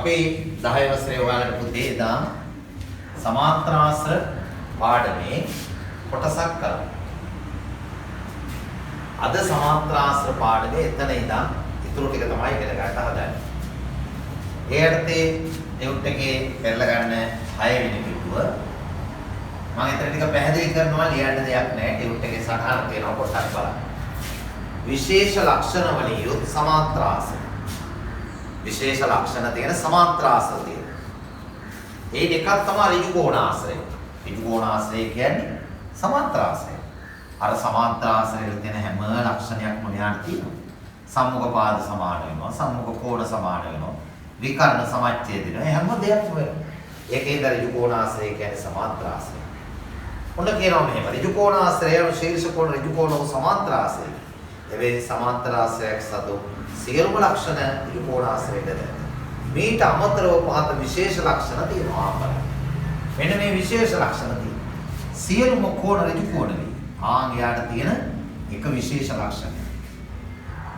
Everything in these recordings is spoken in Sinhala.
අපේ 10 වසරේ ඔයාලට පුතේ දා සමාන්තරාශ්‍ර පාඩමේ කොටසක් කරා. අද සමාන්තරාශ්‍ර පාඩමේ එතන ඉඳන් ඉතුරු ටික තමයි ඉගෙන ගන්න හදන්නේ. ඒ අර්ථයේ නියුට් එකේ පෙරලා ගන්න 6 වෙනි පිටුව මම එතන ටික පැහැදිලි කරනවා ලියන්න දෙයක් නැහැ. නියුට් එකේ සටහන තියෙනවා පොඩ්ඩක් බලන්න. විශේෂ ලක්ෂණ වලින් යුත් සමාන්තරාශ්‍ර. විශේෂ ලක්ෂණ තියෙන සමාන්තරාශ්‍ර තියෙනවා. ඒ දෙකක් තමයි ඍජු කෝණාශ්‍රය. ඍජු කෝණාශ්‍රය කියන්නේ සමාන්තරාශ්‍රය. අර සමාන්තරාශ්‍රයේ තියෙන හැම ලක්ෂණයක්ම මෙයාට තියෙනවා. සම්මුඛ පාද සමාන වෙනවා, සම්මුඛ කෝණ සමාන වෙනවා, විකර්ණ සමච්ඡේද වෙනවා. හැම දෙයක්ම වෙනවා. ඒකේද ඍජු කෝණාශ්‍රය කියන්නේ සමාන්තරාශ්‍රය. ඔන්න කියනවා මෙහෙම ඍජු කෝණාශ්‍රය ශීර්ෂ කෝණ ඍජු කෝණ සමාන්තරාශ්‍රය. එවැනි සමාන්තරාශ්‍රයක් සතු සියලුම ලක්ෂණ ඍජු කෝණාශ්‍රයට දැනෙනවා. මේට අමතරව පහත විශේෂ ලක්ෂණ තියෙනවා අපර. මෙන්න මේ විශේෂ ලක්ෂණ තියෙනවා. සියලුම කෝණ ඍජු කෝණ වේ. යාට තියෙන එක විශේෂ ලක්ෂණය.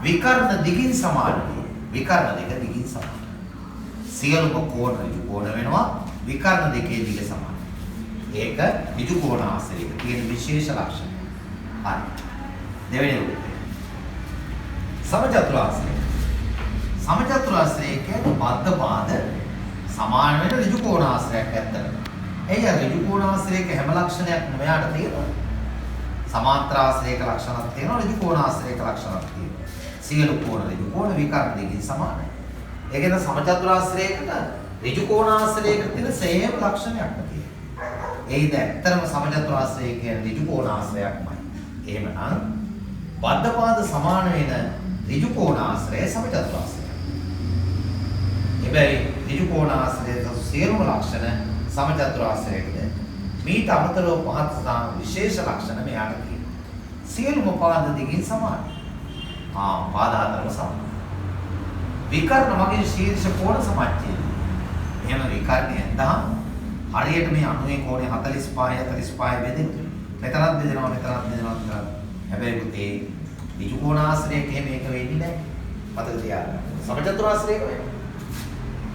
විකර්ණ දිගින් සමාන වේ. විකර්ණ දෙක දිගින් සමාන. සියලුම කෝණ ඍජු කෝණ වෙනවා. විකර්ණ දෙකේ දිග සමාන. ඒක ඍජු කෝණාශ්‍රයක තියෙන විශේෂ ලක්ෂණය. හරි. දෙවෙනි රූපය. සමචතුරාශ්‍රය. සමචතුරාශ්‍රය කියන්නේ බද්ධ පාද සමාන වෙන ඍජු කෝණාශ්‍රයක් ඇත්තටම. එයි අර ඍජු කෝණාශ්‍රයක හැම ලක්ෂණයක්ම මෙයාට තියෙනවා. සමාන්තරාශ්‍රයක ලක්ෂණක් තියෙනවා, ඍජු කෝණාශ්‍රයක ලක්ෂණක් තියෙනවා. සියලු කෝණ ඍජු කෝණ විකර්ණ දෙකකින් සමානයි. ඒකෙන් සමචතුරාශ්‍රයකට ඍජු කෝණාශ්‍රයකට තියෙන සේම ලක්ෂණයක් තියෙනවා. ඒයිද ඇත්තටම සමචතුරාශ්‍රය කියන්නේ ඍජු කෝණාශ්‍රයක්මයි. එහෙමනම් බද්ධ පාද සමාන වෙන ඍජු කෝණාශ්‍රය සමචතුරාශ්‍රය. හැබැයි ඍජු කෝණාශ්‍රයේ සියලුම ලක්ෂණ සමචතුරාශ්‍රයකද මීට අමතරව පහත් සාම විශේෂ ලක්ෂණ මෙයාට තියෙනවා. සියලුම පාද දෙකකින් සමානයි. පාද හතරම සමානයි. විකර්ණ මගේ ශීර්ෂ කෝණ සමච්ඡේදය. එහෙම විකර්ණයෙන් දහම් හරියට මේ 90 කෝණේ 45 45 බෙදෙනවා. මෙතනත් බෙදෙනවා මෙතනත් බෙදෙනවා. හැබැයි පුතේ ඍජු කෝණාශ්‍රයක එහෙම එක වෙන්නේ නැහැ. මතක තියාගන්න. සමචතුරාශ්‍රයක වෙනවා.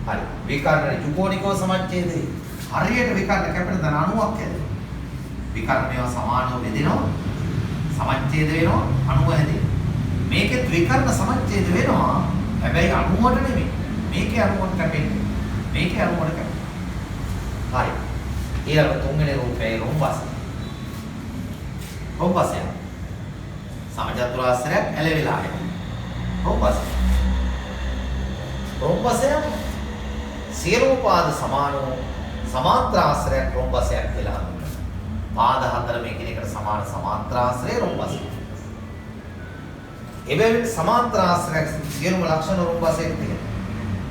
හරි. විකර්ණ ඍජු කෝණිකව සමච්ඡේදේ. හරියට විකර්ණ කැපෙන තන 90ක් හැදෙනවා. විකර්ණ මේවා සමානව බෙදෙනවා. සමච්ඡේද වෙනවා 90 හැදෙනවා. මේකෙත් විකර්ණ සමච්ඡේද වෙනවා. හැබැයි 90ට නෙමෙයි. මේකේ 90ට කැපෙන්නේ. මේකේ 90ට කැපෙනවා. හරි. ඊළඟ තුන්වෙනි රූපේ රොම්බස්. රොම්බසය. සමචතුරාශ්‍රයක් ඇලවිලා යනවා. රොම්බසය. රොම්බසය සියලුම පාද සමානව සමාන්තරාශ්‍රයක් රොම්බසයක් කියලා හඳුන්වනවා. පාද හතර මේකිනෙකට සමාන සමාන්තරාශ්‍රය රොම්බසය. එබැවින් සමාන්තරාශ්‍රයක් සියලුම ලක්ෂණ රොම්බසයක තියෙනවා.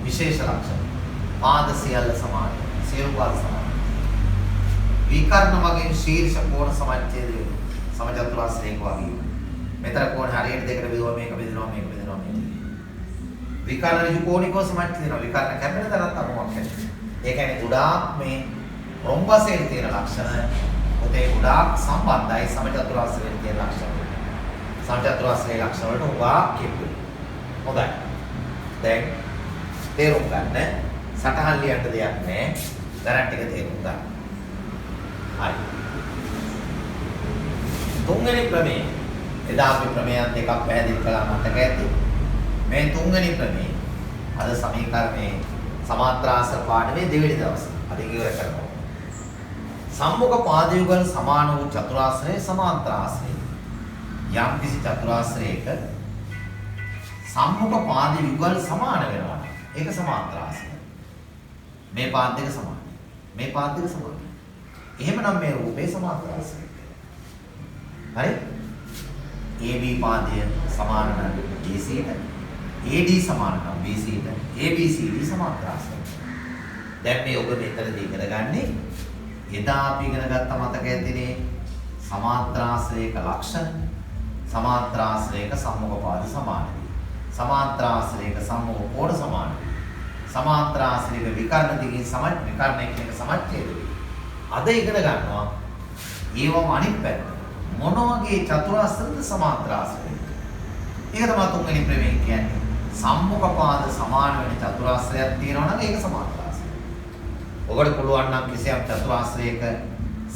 විශේෂ ලක්ෂණ. පාද සියල්ල සමානයි. සියලු පාද සමානයි. විකර්ණ වගේ ශීර්ෂ කෝණ සමච්ඡේද වෙනවා. සමචතුරාශ්‍රයක වගේ. මෙතන කෝණ හරියට දෙකට බෙදුවා මේක බෙදෙනවා මේක බෙදෙනවා මේක. විකර්ණ ඍජු කෝණිකව සමච්ඡේද වෙනවා. විකර්ණ කැපෙන තරත් අමුවක් හැදෙනවා. ඒ කියන්නේ ගොඩාක් මේ රොම්බසයේ තියෙන ලක්ෂණ පොතේ ගොඩාක් සම්බන්ධයි සමචතුරාශ්‍රයේ තියෙන ලක්ෂණ. සමචතුරාශ්‍රයේ ලක්ෂණ වලට උගා කියපු. හොඳයි. දැන් තේරුම් ගන්න සටහන් ලියන්න දෙයක් නැහැ. ගණන් ටික තේරුම් ගන්න. හරි. තුන්වෙනි ප්‍රමේය. එදා අපි ප්‍රමේයන් දෙකක් පැහැදිලි කළා මතක ඇති. මේ තුන්වෙනි ප්‍රමේය අද සමීකරණයේ සමාන්තරාශ්‍ර පාඩමේ දෙවෙනි දවසේ අද ඉවර කරනවා. සම්මුඛ පාද යුගල් සමාන වූ චතුරාශ්‍රයේ සමාන්තරාශ්‍රය. යම් කිසි චතුරාශ්‍රයක සම්මුඛ පාද යුගල් සමාන වෙනවා. ඒක සමාන්තරාශ්‍රය. මේ පාද දෙක සමානයි. මේ පාද දෙක සමානයි. එහෙමනම් මේ රූපේ සමාන්තරාශ්‍රය. හරි? AB පාදය සමාන නම් BCට AD සමාන නම් BCට ABCD සමාන්තරාශ්‍රය. දැන් මේ ඔබ මෙතනදී ඉගෙන ගන්නේ එදා අපි ඉගෙන ගත්ත මතක ඇතිනේ සමාන්තරාශ්‍රයක ලක්ෂණ සමාන්තරාශ්‍රයක සම්මුඛ පාද සමාන වේ. සමාන්තරාශ්‍රයක සම්මුඛ කෝණ සමාන වේ. සමාන්තරාශ්‍රයක විකර්ණ දිගින් විකර්ණ එකිනෙක සමච්ඡේද වේ. අද ඉගෙන ගන්නවා ඊවම අනිත් පැත්ත මොන වගේ චතුරාශ්‍රද සමාන්තරාශ්‍රය. ඒක තමයි තුන්වෙනි ප්‍රමේය කියන්නේ. සම්මුඛ පාද සමාන වෙන චතුරාශ්‍රයක් තියෙනවා නම් ඒක සමාන්තරාශ්‍රය. ඔබට පුළුවන් නම් කිසියම් චතුරාශ්‍රයක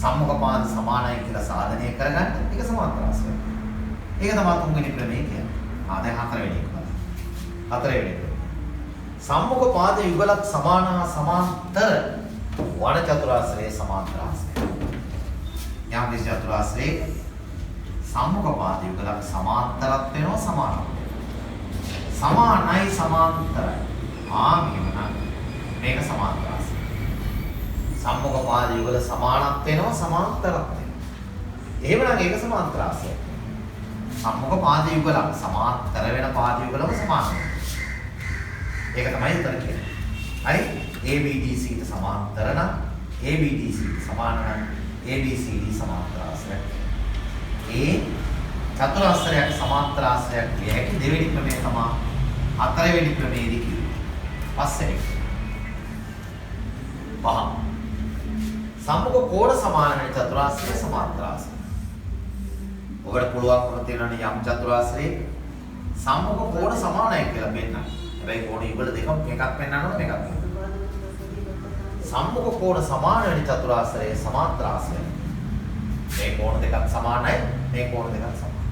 සම්මුඛ පාද සමානයි කියලා සාධනය කරගන්න ඒක සමාන්තරාශ්‍රය. ඒක තමයි තුන්වෙනි ක්‍රමය කියන්නේ. දැන් හතරවෙනි එක බලන්න. හතරවෙනි ක්‍රමය. සම්මුඛ පාද යුගලක් සමාන හා සමාන්තර වන චතුරාශ්‍රයේ සමාන්තරාශ්‍රය. යම් කිසි චතුරාශ්‍රයේ සම්මුඛ පාද යුගලක් සමාන්තරත් වෙනවා සමානයි. සමානයි සමාන්තරයි. එහෙමනම් මේක සමාන්තරාශ්‍රය. සම්මුඛ පාද යුගල සමානත් වෙනවා සමාන්තරත් වෙනවා. එහෙමනම් ඒක සමාන්තරාශ්‍රය. සම්මුඛ පාද යුගලක් සමාන්තර වෙන පාද යුගලම සමානයි. ඒක තමයි උත්තර කියන්නේ. හරි? ABDC ට සමාන්තර නම් ABDC ට සමාන නම් ABCD සමාන්තරාශ්‍රය. ඒ චතුරාශ්‍රයක් සමාන්තරාශ්‍රයක් කිය හැකි දෙවෙනි ක්‍රමය තමයි හතරවෙනි ක්‍රමයේදී කිව්වේ. පස්වෙනි පහ. සම්මුඛ කෝණ සමාන වෙන චතුරාශ්‍රය සමාන්තරාශ්‍රය. ඔබට පුළුවන්කම තියෙනවනේ යම් චතුරාශ්‍රයේ සම්මුඛ කෝණ සමානයි කියලා පෙන්නන්න. හැබැයි කෝණ යුගල දෙකක් එකක් පෙන්වන්න ඕන එකක් පෙන්වන්න. සම්මුඛ කෝණ සමාන වෙන චතුරාශ්‍රයේ සමාන්තරාශ්‍රය. මේ කෝණ දෙකක් සමානයි මේ කෝණ දෙකක් සමානයි.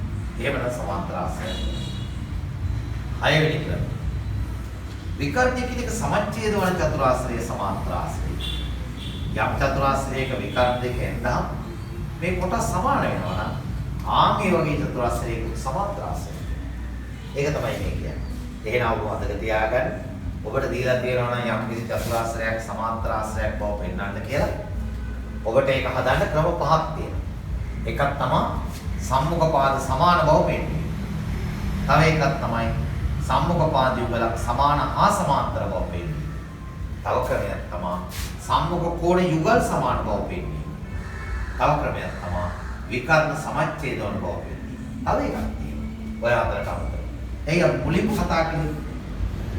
එහෙමනම් සමාන්තරාශ්‍රය. හයවෙනි ක්‍රමය. විකර්ණය කියන එක සමච්ඡේද වන චතුරාශ්‍රයේ සමාන්තරාශ්‍රය. යම් චතුරාශ්‍රයක විකර්ණ දෙක එන්දහම මේ කොටස් සමාන වෙනවා නම් ආන්ගේ වගේ චතුරාශ්‍රයක සමාන්තරාශ්‍රය. ඒක තමයි මේ කියන්නේ. එහෙනම් ඔබ මතක තියාගන්න ඔබට දීලා තියෙනවා නම් යම් කිසි චතුරාශ්‍රයක් සමාන්තරාශ්‍රයක් බව පෙන්වන්න කියලා. ඔබට ඒක හදන්න ක්‍රම පහක් තියෙනවා. එකක් තමයි සම්මුඛ පාද සමාන බව පෙන්වන්නේ. තව එකක් තමයි සම්මුඛ පාද යුගලක් සමාන හා සමාන්තර බව පෙන්වන්නේ. තව ක්‍රමයක් තමයි සම්මුඛ කෝණ යුගල් සමාන බව පෙන්වන්නේ. තව ක්‍රමයක් තමයි විකර්ණ සමච්ඡේද වන බව පෙන්වන්නේ. තව එකක් තියෙනවා. ඔය අතරට අමතරව. ඒක මුලින්ම කතා කළේ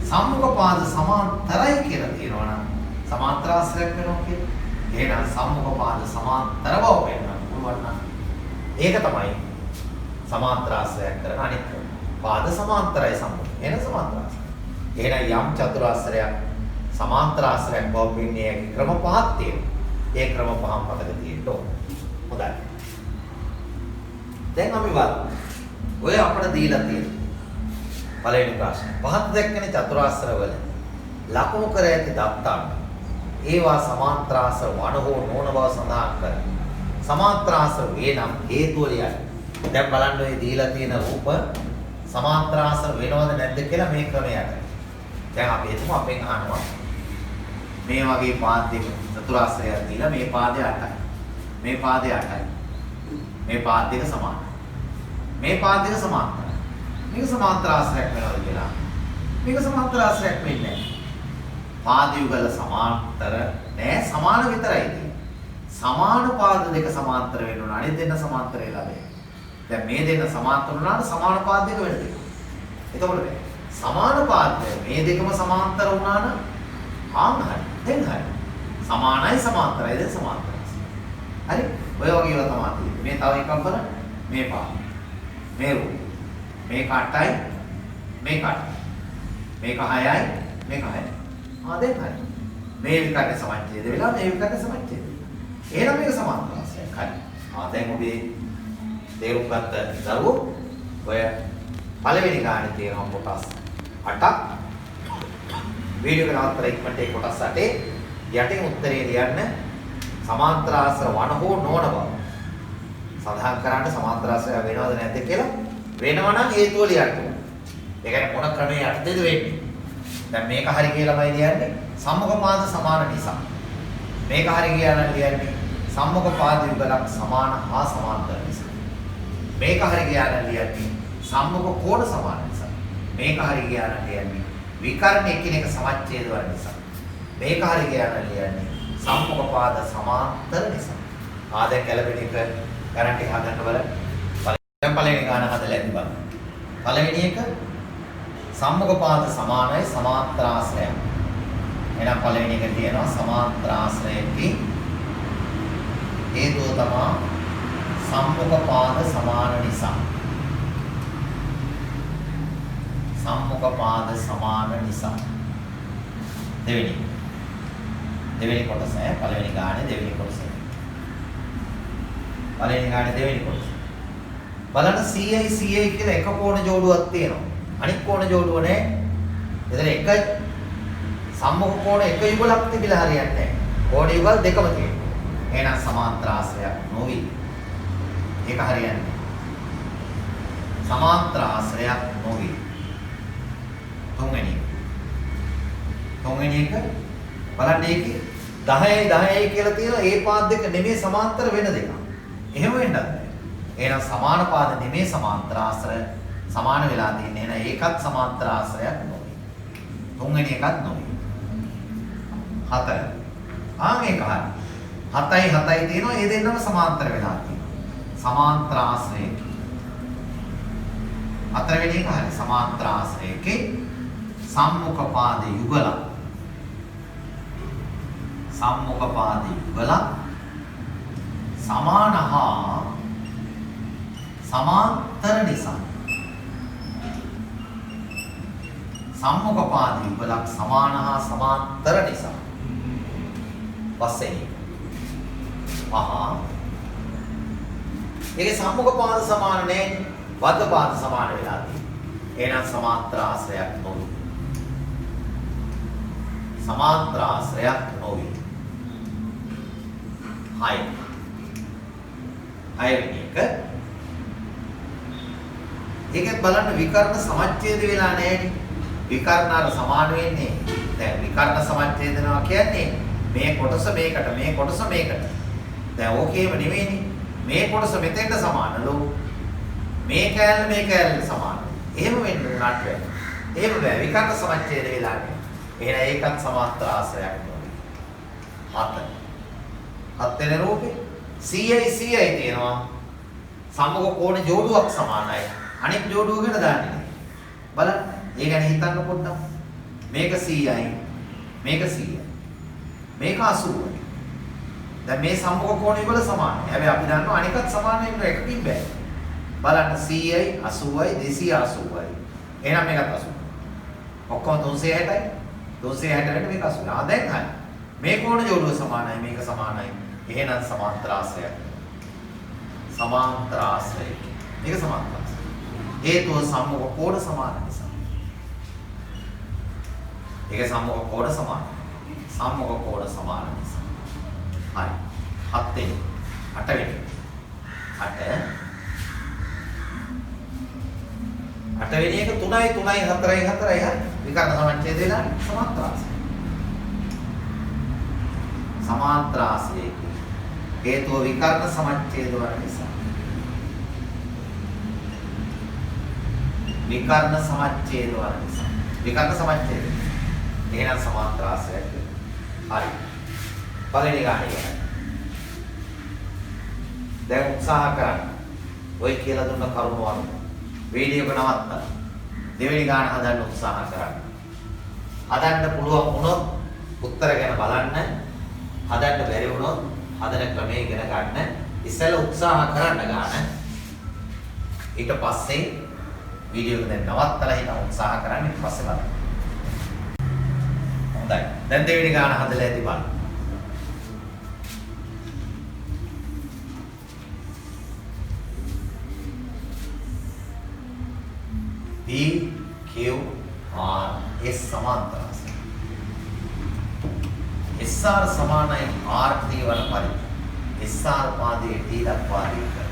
සම්මුඛ පාද සමාන්තරයි කියලා තියෙනවා නම් සමාන්තරාශ්‍රයක් වෙනවා කියලා. එහෙනම් සම්මුඛ පාද සමාන්තර බව පෙන්වන්න පුළුවන් නම් ඒක තමයි සමාන්තරාශ්‍රයක් කරන අනිත් ක්‍රමය. පාද සමාන්තරයි සම්මුඛ. එහෙනම් සමාන්තරාශ්‍රය. එහෙනම් යම් චතුරාශ්‍රයක් සමාන්තරාශ්‍රයක් බව පෙන්වන්නේ ක්‍රම පහක් තියෙනවා. ඒ ක්‍රම පහම මතක තියෙන්න ඕන. හොඳයි. දැන් අපි බලමු. ඔය අපිට දීලා තියෙන පළවෙනි ප්‍රශ්නේ. පහත් දැක්කනේ චතුරාශ්‍රවල ලකුණු කර ඇති දත්තන්න. ඒවා සමාන්තරාශ්‍ර වන හෝ නොවන බව සඳහන් කරයි. සමාන්තරාශ්‍ර වේ නම් හේතුව ලියන්න. දැන් බලන්න ඔය දීලා තියෙන රූප සමාන්තරාශ්‍ර වෙනවද නැද්ද කියලා මේ ක්‍රමයට. දැන් අපි හිතමු අපෙන් අහනවා මේ වගේ පාද දෙක චතුරාශ්‍රයක් දීලා මේ පාදය 8යි. මේ පාදය 8යි. මේ පාද දෙක සමානයි. මේ පාද දෙක සමාන්තරයි. මේක සමාන්තරාශ්‍රයක් වෙනවද කියලා. මේක සමාන්තරාශ්‍රයක් වෙන්නේ නැහැ. පාද යුගල සමාන්තර නෑ සමාන විතරයි තියෙන්නේ. සමාන පාද දෙක සමාන්තර වෙන්න ඕන. අනිත් දෙන්න සමාන්තර වෙලා නැහැ. දැන් මේ දෙන්න සමාන්තර වුණාට සමාන පාද දෙක වෙන්න දෙනවා. එතකොට සමාන පාද මේ දෙකම සමාන්තර වුණා නම් හරි. දැන් හරි. සමානයි සමාන්තරයි දැන් සමාන්තරයි. හරි. ඔය වගේ ඒවා තමයි. මේ තව එකක් බලන්න. මේ පාද. මේ රූප. මේක 8යි මේක 8යි. මේක 6යි මේක 6යි. දැන් හරි. මේ විකර්ණ සමච්ඡේද වෙලා මේ විකර්ණ සමච්ඡේද. එහෙනම් මේක සමාන්තරාශ්‍රයක්. හරි. දැන් ඔබේ තේරුම් ගත්ත දරුවෝ ඔය පළවෙනි ගානේ තියෙන කොටස් 8ක් වීඩියෝ එක නවත්තලා ඉක්මනට ඒ කොටස් 8 යටින් උත්තරේ ලියන්න සමාන්තරාශ්‍ර වන හෝ නොවන බව. සඳහන් කරන්න සමාන්තරාශ්‍රය වෙනවද නැද්ද කියලා වෙනවා නම් හේතුව ලියන්න ඕනේ. ඒ කියන්නේ මොන ක්‍රමයේ යටතේද වෙන්නේ. දැන් මේක හරි කියලාමයි ලියන්නේ සම්මුඛ පාද සමාන නිසා. මේක හරි කියලා ලියන්නේ සම්මුඛ පාද යුගලක් සමාන හා සමාන්තර නිසා. මේක හරි කියලා ලියන්නේ සම්මුඛ කෝණ සමාන නිසා. මේක හරි කියලා ලියන්නේ විකර්ණ එකිනෙක සමච්ඡේද වන නිසා. මේක හරි කියලා ලියන්නේ සම්මුඛ පාද සමාන්තර නිසා. ආදැන් ගැලපෙන එක ගණන් ටික හදන්න බලන්න. දැන් පළවෙනි ගාන හදලා ඇති බලන්න. පළවෙනි එක සම්මුඛ පාද සමානයි සමාන්තරාශ්‍රයයි. එහෙනම් පළවෙනි එක තියෙනවා සමාන්තරාශ්‍රයකේ හේතුව තමයි සම්මුඛ පාද සමාන නිසා. සම්මුඛ පාද සමාන නිසා. දෙවෙනි කොටස පළවෙනි ගානේ දෙවෙනි කොටස. පළවෙනි ගානේ දෙවෙනි කොටස. බලන්න CI කියලා එක කෝණ ජෝඩුවක් තියෙනවා. අනිත් කෝණ ජෝඩුව නෑ. එතන එක සම්මුඛ කෝණ එක යුගලක් තිබිලා හරියන්නේ නැහැ. කෝණ යුගල් දෙකම තියෙනවා. එහෙනම් සමාන්තර ආශ්‍රයක් නොවි. ඒක හරියන්නේ නැහැ. සමාන්තර ආශ්‍රයක් නොවි. තුන්වෙනි එක බලන්න ඒකේ 10යි කියලා තියෙනවා. ඒ පාද දෙක නෙමෙයි සමාන්තර වෙන දෙක. එහෙම වෙන්නත් බෑ. එහෙනම් සමාන පාද නෙමෙයි සමාන්තර ආශ්‍රය සමාන වෙලා තියෙන්නේ. එහෙනම් ඒකත් සමාන්තර ආශ්‍රයක් නොවි. තුන්වෙනි එකත් නොවි. 4. මේක හරි. 7යි තියෙනවා. ඒ දෙන්නම සමාන්තර වෙලා තියෙනවා. සමාන්තර ආශ්‍රයක. 4 වෙනි එක හරි. සමාන්තර ආශ්‍රයකේ සම්මුඛ පාද යුගල. සම්මුඛ පාද යුගල සමාන හා සමාන්තර නිසා. සම්මුඛ පාද යුගලක් සමාන හා සමාන්තර නිසා. පස්සේ ඒකේ සම්මුඛ පාද සමාන නැහැ. වද පාද සමාන වෙලා තියෙනවා. එහෙනම් සමාන්තර ආශ්‍රයක් නොවි. සමාන්තර ආශ්‍රයක් නොවි. 6 වෙනි එක. ඒකත් බලන්න විකර්ණ සමච්ඡේද වෙලා නැහැනේ. විකර්ණ අර සමාන වෙන්නේ. දැන් විකර්ණ සමච්ඡේදනවා කියන්නේ මේ කොටස මේකට මේ කොටස මේකට. දැන් ඕකේම නෙවෙයිනේ. මේ කොටස මෙතෙන්ට සමානලු. මේ කෑල්ල සමාන. එහෙම වෙන්න උනත් බෑ. එහෙම බෑ. විකර්ණ සමච්ඡේද වෙලා නැහැ. එහෙනම් ඒකත් සමාන්තර ආශ්‍රයක් නෙවෙයි. 7 වෙනි රූපේ CI තියෙනවා. සම්මුඛ කෝණ ජෝඩුවක් සමානයි. අනෙක් ජෝඩුව ගැන දන්නේ නැහැ. බලන්න. ඒ ගැන හිතන්න පොඩ්ඩක්. මේක CI මේක 80යි. දැන් මේ සම්මුඛ කෝණය වල සමානයි. හැබැයි අපි දන්නවා අනිකත් සමාන වෙන්න එකකින් බෑ. බලන්න 100යි 80යි 280යි. එහෙනම් මේකත් 80. ඔක්කොම 360යි. 360 වෙන්න මේක 80. දැන් හරි. මේ කෝණ ජෝඩුව සමානයි මේක සමානයි. එහෙනම් සමාන්තර ආශ්‍රයක්. සමාන්තර ආශ්‍රය. මේක සමාන්තර ආශ්‍රය. හේතුව සම්මුඛ කෝණ සමාන නිසා. ඒක සම්මුඛ කෝණ සමාන. සම්මුඛ කෝණ සමාන නිසා. හරි. 7 වෙනි 8 වෙනි 8 වෙනි එක 3යි 4යි හරි. විකර්ණ සමච්ඡේද වෙලා සමාන්තර ආශ්‍රය. සමාන්තර ආශ්‍රයක හේතුව විකර්ණ සමච්ඡේද වන නිසා. විකර්ණ සමච්ඡේද වන නිසා. විකර්ණ සමච්ඡේද. එහෙනම් සමාන්තර ආශ්‍රයක්. හරි. පළවෙනි ගානේ. දැන් උත්සාහ කරන්න. ඔය කියලා දුන්න කරුණ වල වීඩියෝ එක නවත්තන්න. දෙවෙනි ගාන හදන්න උත්සාහ කරන්න. හදන්න පුළුවන් වුණොත් උත්තර ගැන බලන්න. හදන්න බැරි වුණොත් හදන ක්‍රමය ඉගෙන ගන්න. ඉස්සෙල්ලා උත්සාහ කරන්න ගන්න. ඊට පස්සේ වීඩියෝ එක දැන් නවත්තලා හිටන් උත්සාහ කරන්න. ඊට පස්සේ බලන්න. හොඳයි. දැන් දෙවෙනි ගාන හදලා ඇති බලන්න. P Q R S සමාන්තර ආශ්‍රය. SR සමානයි RT වන පරිදි SR පාදයේ T දක්වා දී කර.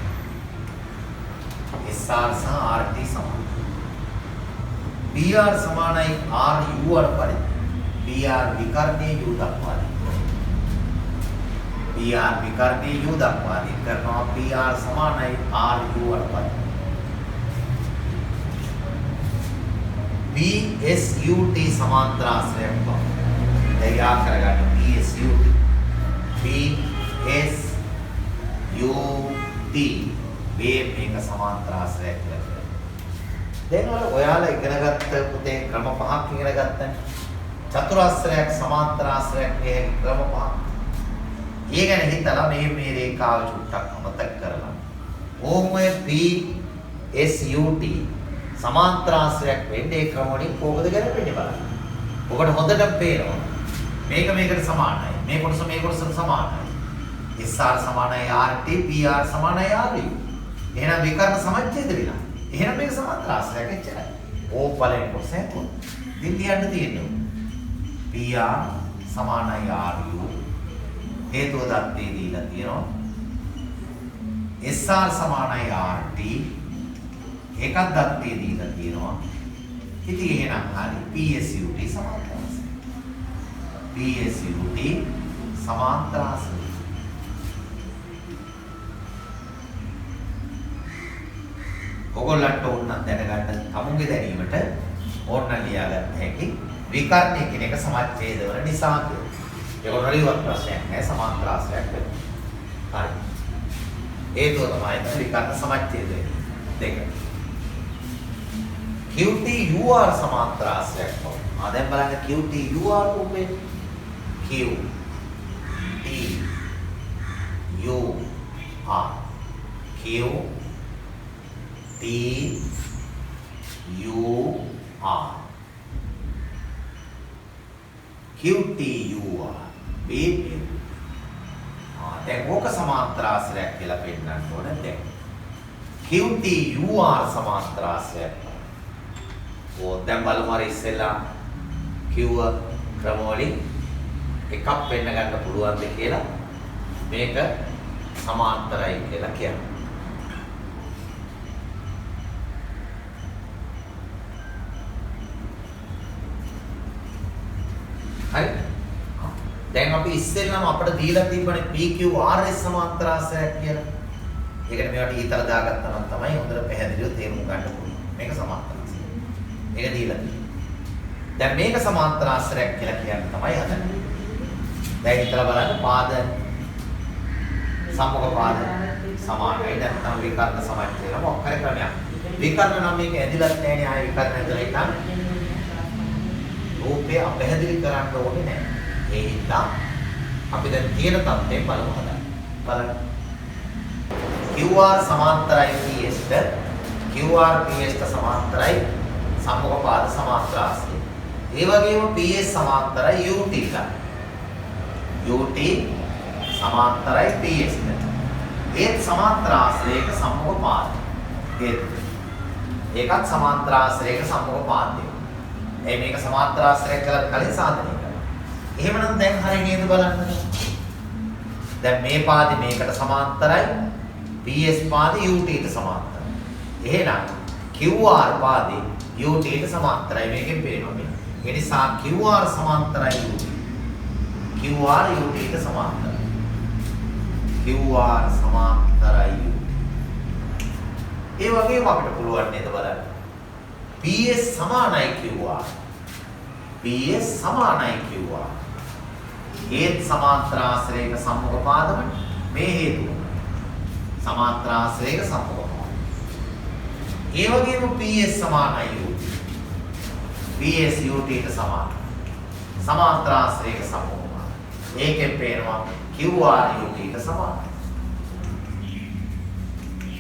SR සහ RT සමාන. PR සමානයි RU වන පරිදි PR විකර්ණයේ U දක්වා දී කර. PR විකර්ණයේ U දක්වා දී කරනවා. PR සමානයි RU වන පරිදි PSUT සමාන්තර ආශ්‍රයක් බව. දැන් යා කරගන්න PSUT. මේක සමාන්තර ආශ්‍රයක් කියලා කියනවා. දැන් ඔයාලා ඉගෙනගත්ත පුතේ ක්‍රම පහක් ඉගෙන ගත්තනේ. චතුරාශ්‍රයක් සමාන්තර ආශ්‍රයක් කියන ක්‍රම පහ. ඒ ගැන හිතලා මේ රේඛාව චුට්ටක් අමතක කරලා. ඕමය PSUT සමාන්තරාශ්‍රයක් වෙන්නේ ඒ ක්‍රම වලින් කොහොමද ගැලපෙන්නේ බලන්න. ඔකට හොඳටම පේනවා. මේක මේකට සමානයි. මේ කොටස මේ කොටසට සමානයි. SR සමානයි RT, PR සමානයි RU. එහෙනම් විකර්ණ සමච්ඡේද වෙනවා. එහෙනම් මේක සමාන්තරාශ්‍රයක් එච්චරයි. ඕ පළවෙනි කොටස තුන. ඉතින් කියන්න තියෙන්නේ PR සමානයි RU. හේතුව දත්තේ දීලා තියෙනවා. SR සමානයි RT. එකක් දත්තේ දීලා තියෙනවා. ඉතින් එහෙනම් හරි PSUT සමාන්තරාශ්‍රය. PSUT සමාන්තරාශ්‍රය. ඔයගොල්ලන්ට ඕන දැනගන්න තමුන්ගේ දැනීමට ඕන ලියාගන්න හැකි විකර්ණ කියන එක සමච්ඡේද වල නිසා කියලා. ඒගොල්ලෝ හරිවත් ප්‍රශ්නයක් නෑ සමාන්තරාශ්‍රයක් වෙනවා. හරි. හේතුව තමයි විකර්ණ සමච්ඡේද දෙක. QT UR සමාන්තරාශ්‍රයක් වගේ. දැන් බලන්න QT UR උඹේ Q T U R Q T U R Q T U R B දැන් ඕක සමාන්තරාශ්‍රයක් කියලා පෙන්නන්න ඕනේ දැන් Q T U R සමාන්තරාශ්‍රයක්. දැන් බලමු අර ඉස්සෙල්ලා කිව්ව ක්‍රම වලින් එකක් වෙන්න ගන්න පුළුවන්ද කියලා මේක සමාන්තරයි කියලා කියනවා. හරි. දැන් අපි ඉස්සෙල්ලාම අපිට දීලා තිබ්බනේ PQRS සමාන්තරාශ්‍රයක් කියලා. ඒකට මේවට ඊතර දාගත්තා නම් තමයි හොඳට පැහැදිලිව තේරුම් ගන්න පුළුවන්. මේක සමාන්තරාශ්‍රය. ඒක දීලා තියෙනවා. දැන් මේක සමාන්තරාශ්‍රයක් කියලා කියන්නේ තමයි හදන්නේ. දැන් හිතලා බලන්න පාද සම්මුඛ පාද සමානයි. නැත්නම් විකර්ණ සමච්ඡේද මොකක් හරි ක්‍රමයක්. විකර්ණ නම් මේක ඇදිලත් නැහැ නේ ආයෙ විකර්ණ ඇදලා ඉතින් රූපය අපැහැදිලි කරන්න ඕනේ නැහැ. ඒ හින්දා අපි දැන් තියෙන තත්ත්වයෙන් බලමු හදන්න. බලන්න. QR සමාන්තරයි PS ට QR PS ට සමාන්තරයි සම්මුඛ පාද සමාන්තරාශ්‍රය. ඒ වගේම PS සමාන්තරයි UT ට. UT සමාන්තරයි PS ට. ඒත් සමාන්තරාශ්‍රයක සම්මුඛ පාද. ඒකත් සමාන්තරාශ්‍රයක සම්මුඛ පාදය. මේක සමාන්තරාශ්‍රයක් කියලා කලින් සාධනය කරනවා. එහෙමනම් දැන් හරිය නේද බලන්න. දැන් මේ පාදේ මේකට සමාන්තරයි PS පාදේ UT ට සමාන්තරයි. එහෙනම් QR පාදේ UT ට සමාන්තරයි මේකෙන් පේනවා මේ. ඒ නිසා QR සමාන්තරයි UT. QR UT ට සමාන්තරයි. QR සමාන්තරයි UT. ඒ වගේම අපිට පුළුවන් නේද බලන්න. PS සමානයි QR. PS සමානයි QR. ඒත් සමාන්තරාශ්‍රයක සම්මුඛ පාදම මේ හේතුව. සමාන්තරාශ්‍රයක සම්මුඛ පාද. ඒ වගේම PS සමානයි UT. PS UT ට සමානයි. සමාන්තරාශ්‍රයක සම්මුඛ පාද. ඒකෙන් පේනවා QR UT ට සමානයි.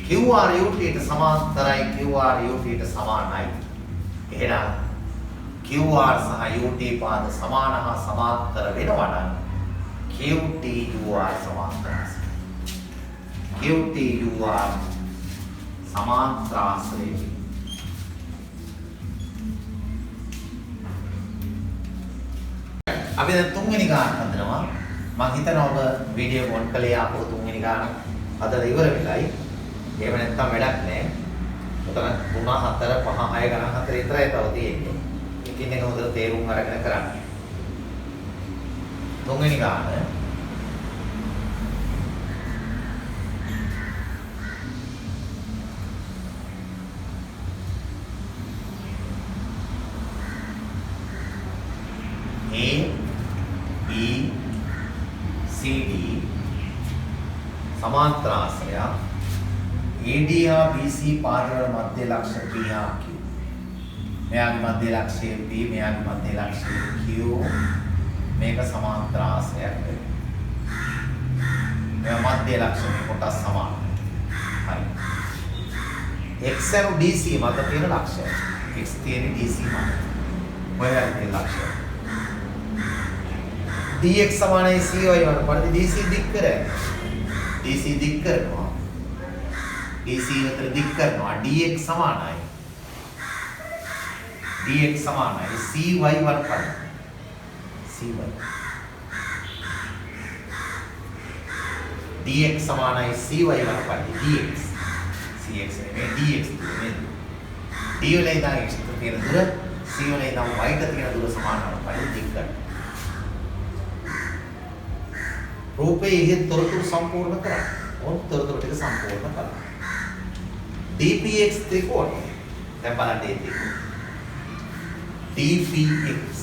QR UT ට සමාන්තරයි QR UT ට සමානයි. එහෙනම් QR සහ UT පාද සමාන හා සමාන්තර වෙනවා නම් QT UR සමාන්තරාශ්‍රය. QT UR සමාන්තරාශ්‍රය. අපි දැන් තුන්වෙනි ගාන හදනවා. මම හිතනවා ඔබ වීඩියෝ ඔන් කළේ ආපහු තුන්වෙනි ගාන හදලා ඉවර වෙලයි. එහෙම නැත්නම් වැඩක් නැහැ. උතන 3 4 5 6 ගණන් හතර විතරයි තව තියෙන්නේ. එකින් එක හොඳට තේරුම් අරගෙන කරන්න. තුන්වෙනි ගාන A B C D සමාන්තරාශ්‍රය AD හා BC පාදවල මධ්‍ය ලක්ෂ P හා Q. මෙයාගේ මධ්‍ය ලක්ෂය P, මෙයාගේ මධ්‍ය ලක්ෂය Q. මේක සමාන්තරාශ්‍රයක් වෙනවා. මෙයා මධ්‍ය ලක්ෂණේ කොටස් සමානයි. හරි. x and DC මත තියෙන ලක්ෂය. x තියෙන DC මත. ඔයයි තියෙන ලක්ෂය. dx සමානයි cy වන පරිදි DC දික් කරයි. DC දික් කරනවා. DC අතර දික් කරනවා. dx සමානයි. dx සමානයි cy වන පරිදි. cy dx සමානයි cy වන පරිදි dx cx නෙමෙයි dx නෙමෙයි d වල ඉඳන් x ට තියෙන දුර c වල ඉඳන් y ට තියෙන දුර සමාන වන පරිදි දික් කරනවා. රූපේ ඉහි තොරතුරු සම්පූර්ණ කරා. ඕන තොරතුරු ටික සම්පූර්ණ කරා. dpx ත්‍රිකෝණය. දැන් බලන්න මේ ත්‍රිකෝණය. dpx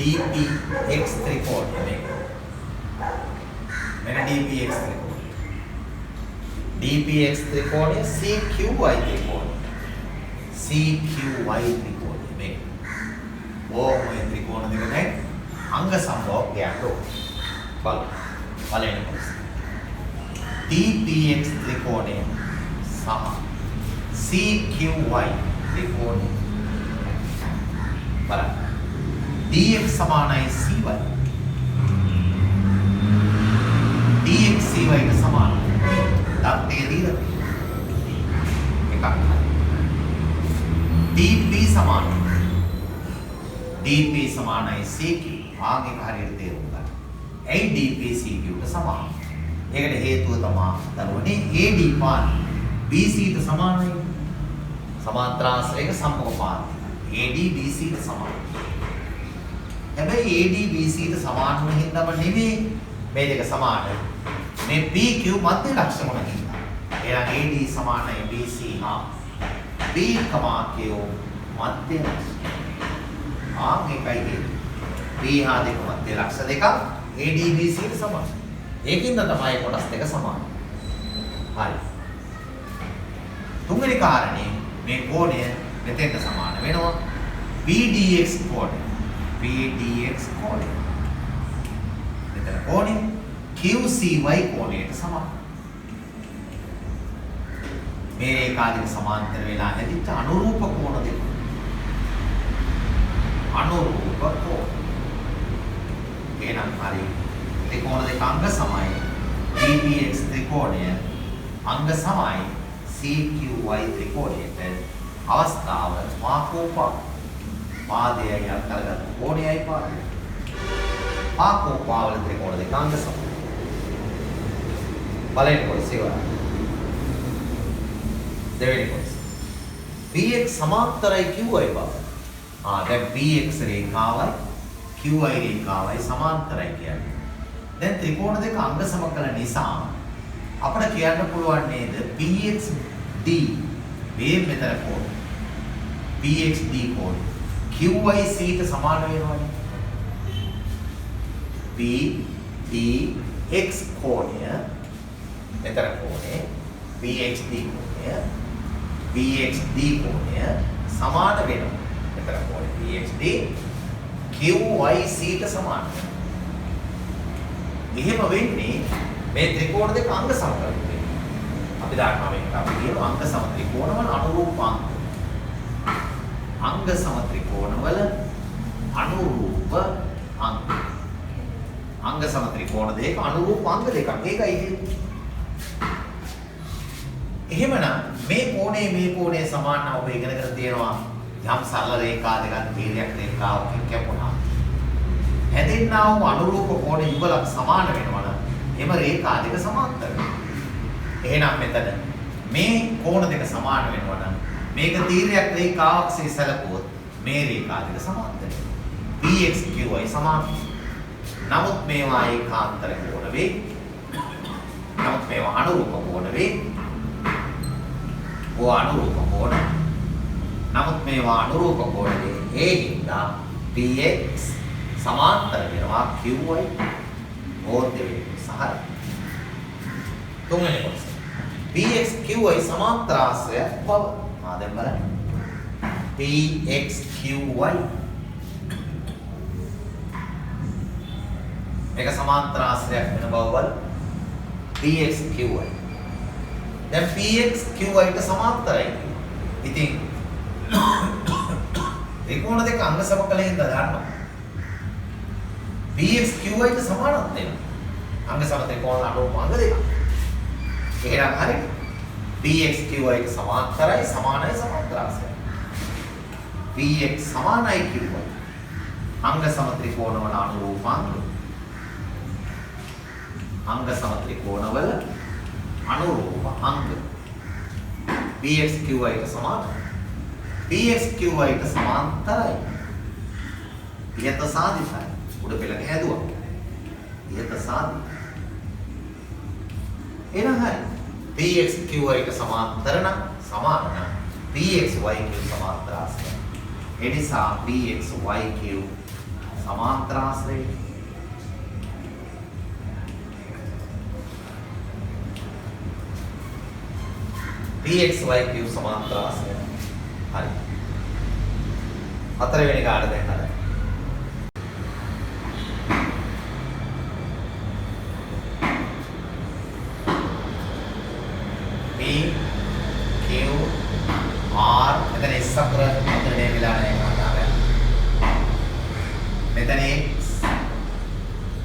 dpx ත්‍රිකෝණය මෙන්න dpx ත්‍රිකෝණය. dpx ත්‍රිකෝණය cqy ත්‍රිකෝණය. cqy ත්‍රිකෝණය මේ ඕමයි ත්‍රිකෝණ දෙක නේ අංග සම්භෝග ගෑනෝ බලන්න dpx ත්‍රිකෝණය සහ cqy ත්‍රිකෝණය බලන්න dx සමානයි cy dx cy ට සමානයි දත්තේ දීලා එකක් dp සමානයි cq ආගේ හරියට තේරුම් ගන්න. ඇයි dp cq ට සමානයි? ඒකට හේතුව තමයි දරුවනේ AD පාන BC ට සමානයි. සමාන්තරාශ්‍රයක සම්මුඛ පාන AD BC ට සමානයි. හැබැයි AD BC ට සමාන වෙන හින්දාම නෙමෙයි මේ දෙක සමාන. මේ PQ මධ්‍ය ලක්ෂණ හින්දා. එහෙනම් AD සමානයි BC හා B, Q මධ්‍ය ලක්ෂණ. මේකයි B හා දෙක මධ්‍ය ලක්ෂණ දෙකක් AD BC ට සමානයි. ඒකින්ද තමයි කොටස් දෙක සමාන. හරි. තුන්වෙනි කාරණේ මේ කෝණය මෙතෙන්ට සමාන වෙනවා BDX කෝණය. BDX කෝණය. මෙතන කෝණය QCY කෝණයට සමානයි. මේ රේඛාදික සමාන්තර වෙලා හැදිච්ච අනුරූප කෝණ දෙක. අනුරූප කෝණ. එහෙනම් හරි. ත්‍රිකෝණ දෙක අංග සමයි. BDX ත්‍රිකෝණය අංග සමයි CQY ත්‍රිකෝණයට අවස්ථාව මාකෝපා. පාදයයි යක් කරගත්ත කෝණයයි පාදය. මාකෝපාවල ත්‍රිකෝණ දෙක අංග සමයි. බලන්න කොටස ඉවරයි. දෙවෙනි කොටස. BX සමාන්තරයි QY බව. දැන් BX රේඛාවයි QY රේඛාවයි සමාන්තරයි කියන්නේ. දැන් ත්‍රිකෝණ දෙක අංග සම කළ නිසා අපිට කියන්න පුළුවන් නේද PXD මේ මෙතන කෝණ PXD කෝණ QYC ට සමාන වෙනවනේ. PDX කෝණය මෙතන කෝණය PXD කෝණය PXD කෝණය සමාන වෙනවා. මෙතන කෝණය PXD QYC ට සමාන වෙනවා. එහෙම වෙන්නේ මේ ත්‍රිකෝණ දෙක අංග සම කරගන්න. අපි දන්නවා මේකට අපි කියනවා අංග සම ත්‍රිකෝණවල අනුරූපාංග. අංග සම ත්‍රිකෝණවල අනුරූප අංග. අංග සම ත්‍රිකෝණ දෙක අනුරූප අංග දෙකක්. ඒකයි හේතුව. එහෙමනම් මේ කෝණේ සමානව ඔබ ඉගෙනගෙන තියෙනවා යම් සරල රේඛා දෙකක් තීරයක් රේඛාවක් කැපුණා. හැදෙන්නා වූ අනුරූප කෝණ යුගලක් සමාන වෙනවා නම් එම රේඛා දෙක සමාන්තර වෙනවා. එහෙනම් මෙතන මේ කෝණ දෙක සමාන වෙනවා නම් මේක තීරයක් රේඛාවක්සේ සැලකුවොත් මේ රේඛා දෙක සමාන්තර වෙනවා. PX QY සමාන. නමුත් මේවා ඒකාන්තර කෝණ වේ. නමුත් මේවා අනුරූප කෝණ වේ. අනුරූප කෝණ. නමුත් මේවා අනුරූප කෝණ වේ. ඒ හින්දා PX සමාන්තර වෙනවා QY ඕර්ධවේ සහය. තුන්වෙනි කොටස. PX QY සමාන්තර ආශ්‍රය බව. දැන් බලන්න. pxqy මේක සමාන්තර ආශ්‍රයයක් වෙන බව බල pxqy දැන් pxqy ට සමාන්තරයි ඉතින් ත්‍රිකෝණ දෙක අංග සමකලයෙන් දානවා pxqy ට සමානත් වෙනවා අංග සම ත්‍රිකෝණ අනුරූප අංග දෙක එහෙනම් හරි pxqy ට සමාන්තරයි සමානයි සමාන්තර ආශ්‍රයයි px සමානයි qy අංග සම ත්‍රිකෝණ වල අනුරූප අංග සම ත්‍රිකෝණ වල අනුරූප අංග pxqy ට සමානයි pxqy ට සමාන්තරයි ඉහත සාධිතයි උඩ පෙළක හැදුවා ඉහත සාධිත එහෙනම් හරි pxqy ට සමාන්තර නම් සමාන නම් pxyq සමාන්තර ආශ්‍රය ඒ නිසා pxyq සමාන්තර ආශ්‍රය pxyq සමාන්තර ආශ්‍රය හරි හතරවෙනි කාට දැන් හරි p q r මෙතන s අකුර මෙතන මේ වෙලා නැහැ කාටද මෙතන x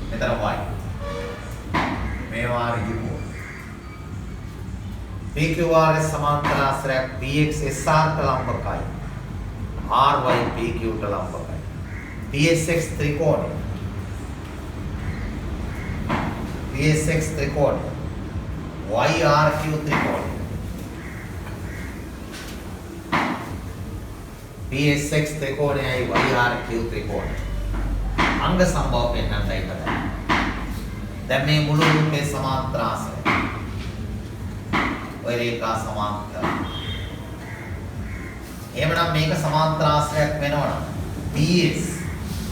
මෙතන y මේවා රිදීමු PQR සමාන්තර ආශ්‍රයක් PX SR ට ලම්බකයි RY PQ ට ලම්බකයි PSX ත්‍රිකෝණය PSX ත්‍රිකෝණය YRQ ත්‍රිකෝණය PSX ත්‍රිකෝණයයි YRQ ත්‍රිකෝණය අංග සම්භව පෙන්වන්නයි හදන්නේ දැන් මේ මුළු රූපේ සමාන්තර ආශ්‍රය ඔය රේඛා සමාන්තර. එහෙමනම් මේක සමාන්තර ආශ්‍රයක් වෙනවනම් PS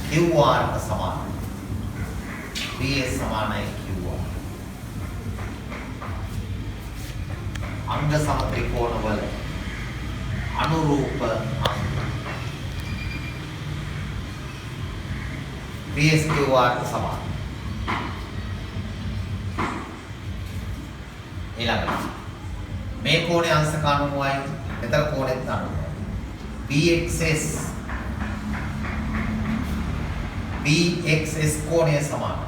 QR ට සමානයි. PS සමානයි QR. අංග සම ත්‍රිකෝණ වල අනුරූප අංග. PS QR ට සමානයි. ඊළඟට මේ කෝණේ අංශක 90යි මෙතන කෝණෙත් 90යි BXS කෝණය සමානයි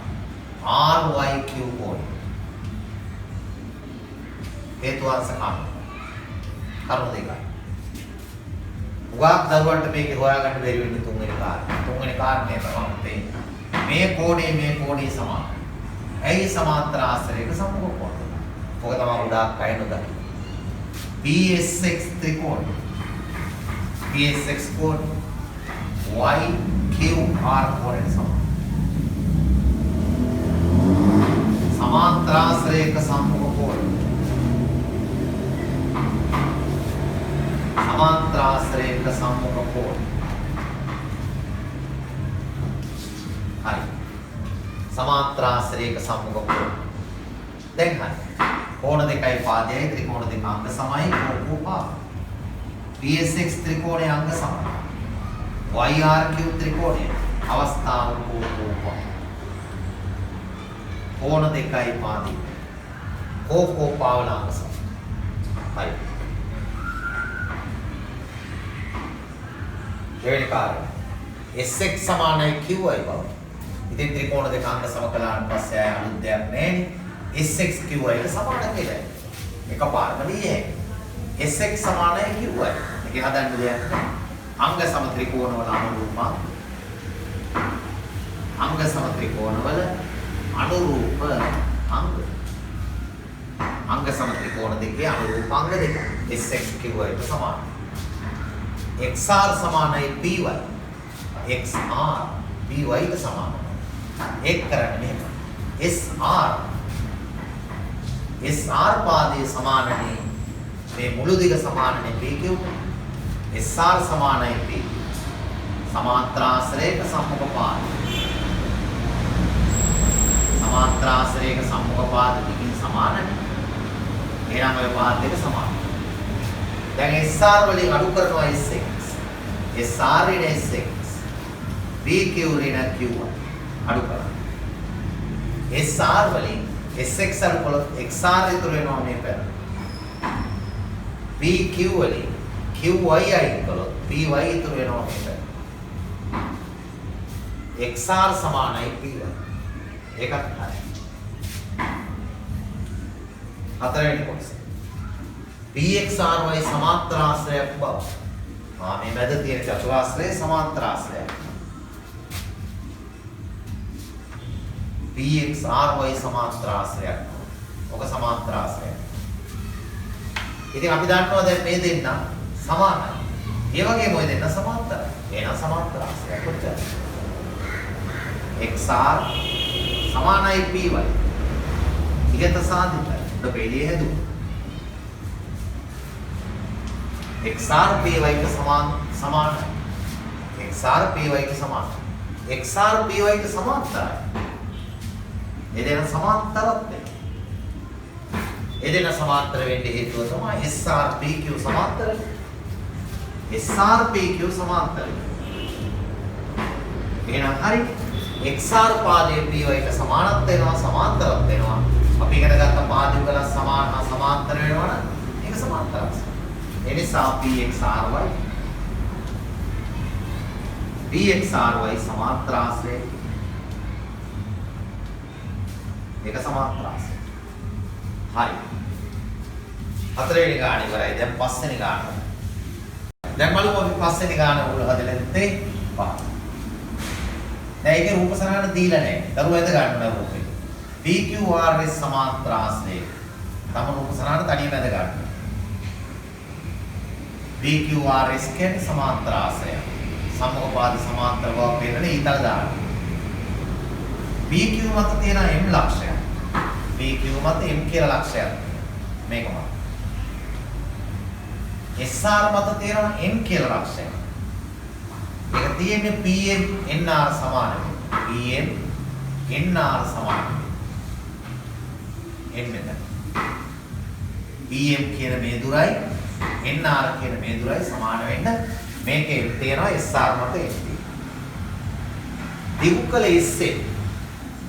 RYQ කෝණය හේතු අංශක 90 කරුණු දෙකයි උගාක් දරුවන්ට මේක හොයාගන්න බැරි වෙන්නේ තුන්වෙනි කාරණේ තමයි මේ කෝණේ සමානයි ඇයි සමාන්තර ආශ්‍රයක සම්මුඛ කෝණය ඔක තමයි උඩක් අය නොදකි PSX ත්‍රිකෝණය PSX කෝණය YQR කෝණයට සමානයි සමාන්තර ආශ්‍රයක සම්මුඛ කෝණය සමාන්තර ආශ්‍රයක සම්මුඛ කෝණය හරි සමාන්තර ආශ්‍රයක සම්මුඛ කෝණය දැන් හරි කෝණ දෙකයි පාදයයි ත්‍රිකෝණ දෙක අංග සමයි කෝපා PSX ත්‍රිකෝණයේ අංග සමයි YRQ ත්‍රිකෝණයේ අවස්ථාව කෝපා කෝණ දෙකයි පාදයයි කෝපා වල අංග සමයි හරි දෙවෙනි කාරණය SX සමානයි QY බව ඉතින් ත්‍රිකෝණ දෙක අංග සම කළාට පස්සේ ආය අලුත් දෙයක් නැහැ SX QY ට සමාන කියලා. එකපාරම ලියන්නේ. SX සමානයි QY. මේක හදන්න දෙයක් නැහැ. අංග සම ත්‍රිකෝණ වල අනුරූප අංග සම ත්‍රිකෝණ වල අනුරූප අංග. අංග සම ත්‍රිකෝණ දෙකේ අනුරූප අංග දෙක. SX QY ට සමානයි. XR සමානයි PY. XR PY ට සමානයි. ඒක කරන්නේ මෙහෙම. SR පාදයේ සමානනේ මේ මුළු දිග සමානනේ PQ SR සමානයි PQ සමාන්තර ආශ්‍රයක සම්මුඛ පාද සමාන්තර ආශ්‍රයක සම්මුඛ පාද දෙකකින් සමානනේ එහෙනම් ඔය පාද දෙක සමානයි දැන් SR වලින් අඩු කරනවා SX SR ඍණ SX PQ ඍණ Q1 අඩු කරා. SR වලින් SX අඩු කළොත් XR ඉතුරු වෙනවා මේ පැත්ත. PQ වලින් QY අයින් කළොත් PY ඉතුරු වෙනවා මේ පැත්ත. XR සමානයි PY. ඒකත් හරි. හතරවෙනි කොටස. PXRY සමාන්තර ආශ්‍රයයක් බව. මේ මැද තියෙන චතුරාශ්‍රයේ සමාන්තර ආශ්‍රයයක්. PXRY සමාන්තර ආශ්‍රයයක්. ඔක සමාන්තර ආශ්‍රයයක්. ඉතින් අපි දන්නවා දැන් මේ දෙන්න සමානයි. ඒ වගේම ඔය දෙන්න සමාන්තරයි. එහෙනම් සමාන්තර ආශ්‍රයයක් කොච්චරද? XR සමානයි PY. ඉගත සාධිතයි. උඩ පෙළිය හැදුවා. XR PY ක සමානයි. XR PY ක සමානයි. XR PY ක සමාන්තරයි. එදෙන සමාන්තරත්වය. එදෙන සමාන්තර වෙන්න හේතුව තමයි SR PQ සමාන්තරයි. SR PQ සමාන්තරයි. එහෙනම් හරි. XR පාදයේ PY ක සමානත් වෙනවා සමාන්තරත් වෙනවා. අපි ඉගෙන ගත්ත පාදේ වල සමාන සමාන්තර වෙනවා නම් ඒක සමාන්තරයි. ඒ නිසා PXRY සමාන්තර ආශ්‍රය. ඒක සමාන්තර ආශ්‍රය. හරි. හතරවෙනි ගාන ඉවරයි. දැන් පස්වෙනි ගාන. දැන් බලමු අපි පස්වෙනි ගාන උඩ හදලා නැත්තේ පහ. දැන් ඒකේ රූප සරහන දීලා නැහැ. දරුවා ඇද ගන්න ඕන රූපේ. PQRS සමාන්තර ආශ්‍රය. තම රූප සරහන තනියම ඇද ගන්න. PQRS කියන්නේ සමාන්තර ආශ්‍රය. සමෝපාද සමාන්තර බව පෙන්නන ඊතල දාන්න. PQ මත තියෙන M ලක්ෂයක්. PQ මත M කියලා ලක්ෂයක්. මේක මත. SR මත තියෙන N කියලා ලක්ෂයක්. ඒක තියෙන්නේ PM NR සමානයි. PM NR සමානයි. N මෙතන. PM කියන මේ දුරයි NR කියන මේ දුරයි සමාන වෙන්න මේකේ තියෙනවා SR මත SP. දිගුකල SM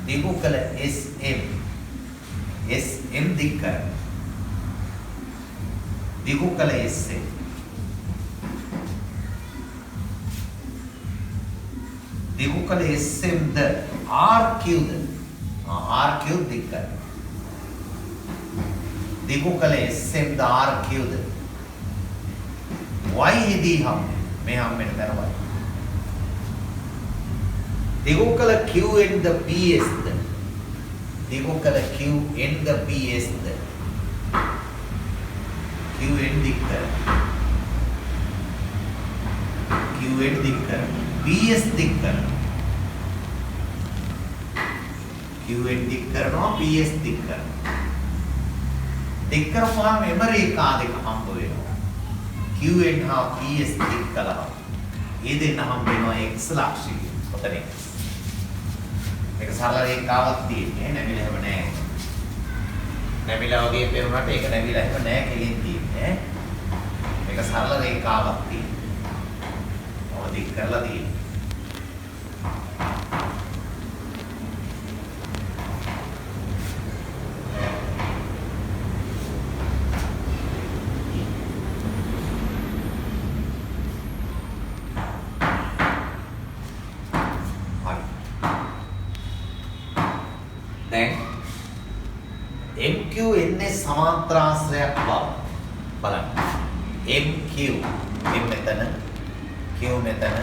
දිගුකල SM SM දිග්කර දිගුකල SM දිගුකල SM ද RQ ද RQ දිග්කර දිගුකල SM ද RQ ද Y දී हम මේ हम වෙන දරවයි දිගුකල QN ද PS ද දිගුකල QN ද PS ද QN දිග්කර QN දිග්කර PS දිග්කර QN දිග්කරනවා PS දිග්කර දිග්කරපුවාම එම රේඛා දෙක හම්බ වෙනවා QN හා PS දික් කළා. ඒ දෙන්න හම් වෙනවා X ලක්ෂික. ඔතන X. මේක සරල රේඛාවක් තියෙන්නේ නැමිලා හැම නෑ. නැමිලා වගේ පෙරුණාට ඒක නැමිලා හැම නෑ කෙලින් තියෙන්නේ. මේක සරල රේඛාවක් තියෙන්නේ. ඔය දික් කරලා තියෙන්නේ. MQNS සමාන්තර ආශ්‍රයයක් බව බලන්න. MQ M මෙතන Q මෙතන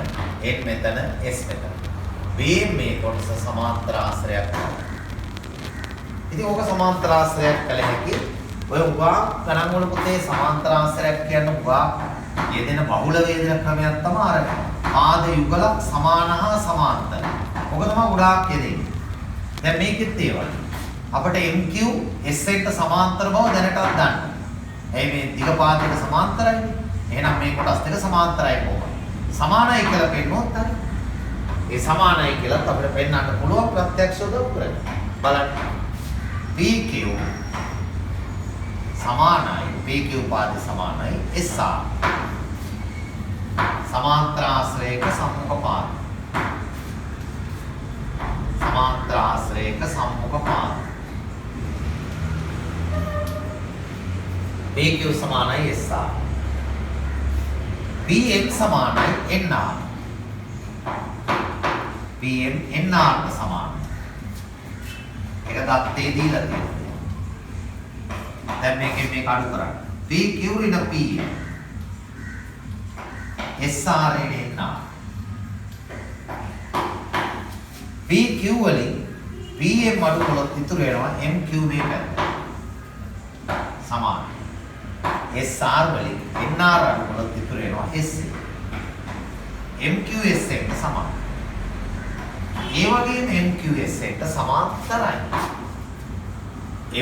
N මෙතන S මෙතන. මේ කොටස සමාන්තර ආශ්‍රයයක් බව. ඉතින් ඕක සමාන්තර ආශ්‍රයයක් කළ හැකි. ඔය උගා ගණන් වල පුතේ සමාන්තර ආශ්‍රයයක් කියන උගා යෙදෙන බහුල වේදන ක්‍රමයක් තමයි අර ආද යුගලක් සමාන හා සමාන්තර. ඔක තමයි ගොඩාක් යෙදෙන්නේ. දැන් මේකෙත් ඒ වගේ අපට MQ S1 සමාන්තර බව දැනටත් දන්න. එයි මේ දිග පාදයට සමාන්තරයි. එහෙනම් මේ කොටස් දෙක සමාන්තරයි කොහොමද? සමානයි කියලා පෙන්වුවොත් හරි. ඒ සමානයි කියලා අපිට පෙන්වන්න පුළුවන් ප්‍රත්‍යක්ෂ උදව් කරගෙන. බලන්න. PQ සමානයි PQ පාදේ සමානයි SR සමාන්තර ආශ්‍රයක සම්මුඛ පාද. සමාන්තර ආශ්‍රයක සම්මුඛ පාද. PQ සමානයි SR. PM සමානයි NR. PM NR ට සමානයි. ඒක දත්තේ දීලා තියෙනවා. දැන් මේකෙන් මේක අඩු කරන්න. PQ ඍණ PM. SR ඍණ NR. PQ වලින් PM අඩු කළොත් ඉතුරු වෙනවා MQ මේ පැත්ත. සමානයි. SR වලින් NR අඩු කළොත් ඉතුරු වෙනවා SA. MQ SA ට සමානයි. ඒ වගේම MQ SA ට සමාන්තරයි.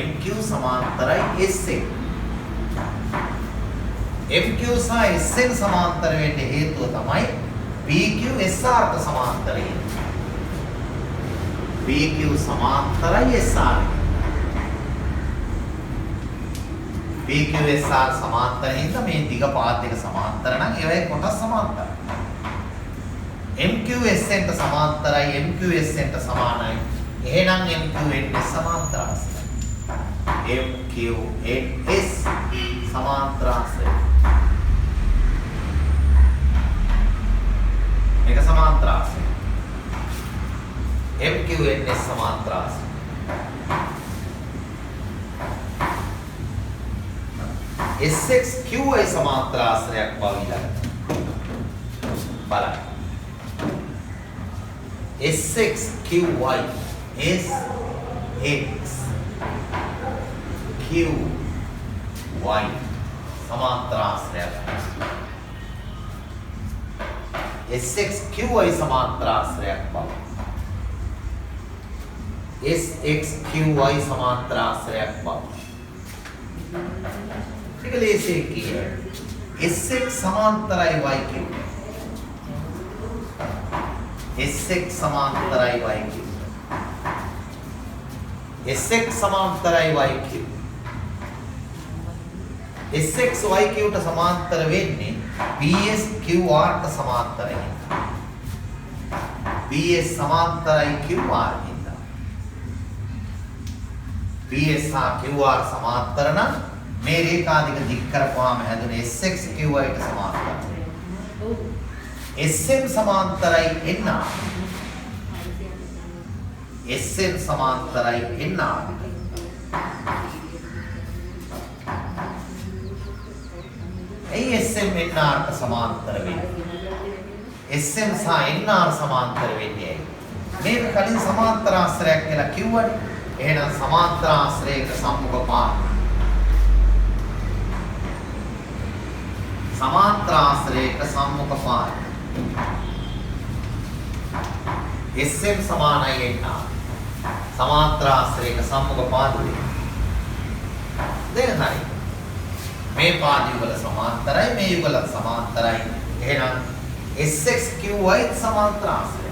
MQ සමාන්තරයි SA. MQ සහ SA සමාන්තර වෙන්න හේතුව තමයි PQ SR ට සමාන්තරයි. PQ සමාන්තරයි SR. PQ SR සමාන්තර හින්දා මේ දිග පාත් දෙක සමාන්තර නම් ඒවයේ කොටස් සමාන්තරයි. MQ SN ට සමාන්තරයි MQ SN ට සමානයි. එහෙනම් MQ NS සමාන්තරාශ්‍රය. MQ NS සමාන්තරාශ්‍රය. මේක සමාන්තරාශ්‍රය. MQ NS සමාන්තරාශ්‍රය. SX QI සමාන්තරාශ්‍රයක් බව ඊළඟට බලන්න. SX QY SX QY සමාන්තරාශ්‍රයක්. SX QY සමාන්තරාශ්‍රයක් බව. SX QY සමාන්තරාශ්‍රයක් බව. ඒක ලේසියෙන් කියන්න. SX සමාන්තරයි YQ. SX සමාන්තරයි YQ. SX සමාන්තරයි YQ. SX YQ ට සමාන්තර වෙන්නේ PS QR ට සමාන්තරයි. PS සමාන්තරයි QR හින්දා. PS හා QR සමාන්තර නම් මේ රේඛාදික දික් කරපුවාම හැදුන SX QY ට සමාන්තරයි. SM සමාන්තරයි NR. SM සමාන්තරයි NR. SM NR ට සමාන්තර වෙන්නේ. SM සහ NR සමාන්තර වෙන්නේ. මේක කලින් සමාන්තර ආශ්‍රයයක් කියලා කිව්වනේ. එහෙනම් සමාන්තර ආශ්‍රයක සම්මුඛ පාද. සමාන්තර ආශ්‍රයක සම්මුඛ පාද. SM සමානයි NR. සමාන්තර ආශ්‍රයක සම්මුඛ පාද දෙක හරි. මේ පාද යුගල සමාන්තරයි මේ යුගල සමාන්තරයි. එහෙනම් SX QY සමාන්තර ආශ්‍රය.